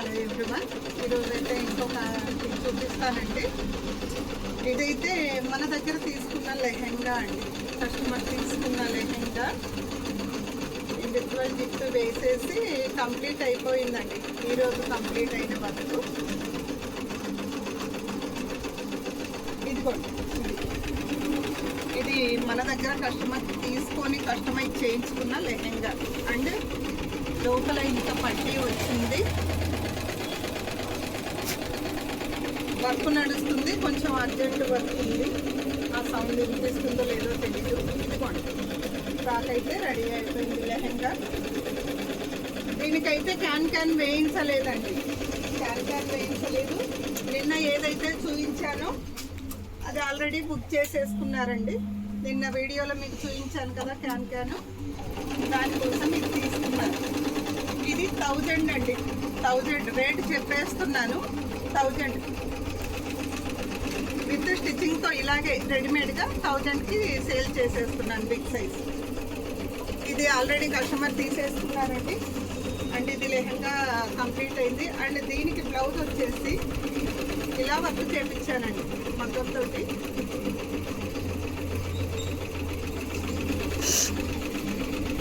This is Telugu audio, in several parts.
హలో ఎవ్రీవన్, ఈరోజు అయితే ఇంకొక చూపిస్తానండి. ఇదైతే మన దగ్గర తీసుకున్న లెహెంగా అండి. కస్టమర్ తీసుకున్న లెహెంగా ఇండివిజువల్ జిప్ వేసేసి కంప్లీట్ అయిపోయిందండి. ఈరోజు కంప్లీట్ అయిన వరకు ఇదిగోండి, ఇది మన దగ్గర కస్టమర్ తీసుకొని కస్టమైజ్ చేయించుకున్న లెహెంగా. అండ్ లోపల ఇంత పట్టి వచ్చింది, వర్క్ నడుస్తుంది, కొంచెం అర్జెంట్ వర్క్ ఉంది. ఆ సౌండ్ వినిపిస్తుందో లేదో తెలీదు. ఇదిగోండి, ఫ్రాక్ అయితే రెడీ అయిపోయింది లెహెంగా. దీనికైతే క్యాన్ వేయించలేదండి, క్యాన్ వేయించలేదు. నిన్న ఏదైతే చూపించానో అది ఆల్రెడీ బుక్ చేసేసుకున్నారండి. నిన్న వీడియోలో మీకు చూపించాను కదా క్యాన్, దానికోసం ఇది తీసుకున్నాను. ఇది 1000 అండి, 1000 రేట్ చెప్పేస్తున్నాను. 1000 విత్ స్టిచ్చింగ్తో ఇలాగే రెడీమేడ్గా 1000కి సేల్ చేసేస్తున్నాను. బిగ్ సైజ్ ఇది ఆల్రెడీ కస్టమర్ తీసేసుకున్నారండి. అండ్ ఇది లెహంగా కంప్లీట్ అయింది. అండ్ దీనికి బ్లౌజ్ వచ్చేసి ఇలా వర్క్ చేయించానండి మగ్గంతో.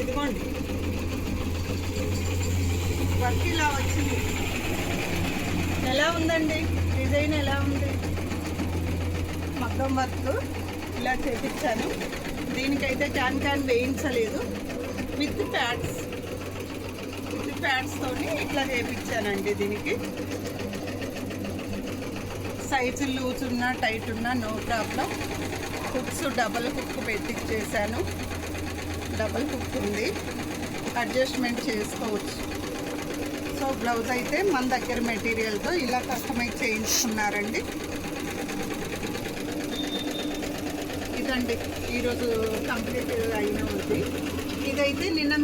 ఇదిగోండి, వర్క్ ఇలా వచ్చింది. ఎలా ఉందండి డిజైన్, ఎలా ఉంది? మగ్గం వర్క్ ఇలా చేపించాను. దీనికైతే క్యాన్ వేయించలేదు. విత్ ప్యాడ్స్తోని ఇట్లా చేపించానండి. దీనికి సైజు లూజ్ ఉన్నా టైట్ ఉన్నా no problem. Hooks double hook పెట్టించేసాను. డబల్ హుక్ ఉంది, అడ్జస్ట్మెంట్ చేసుకోవచ్చు. సో బ్లౌజ్ అయితే మన దగ్గర మెటీరియల్తో ఇలా కస్టమైజ్ చేయించుకున్నారండి. ఇదండి ఈరోజు కంప్లీట్ అయిన ఉంది. ఇదైతే నిన్న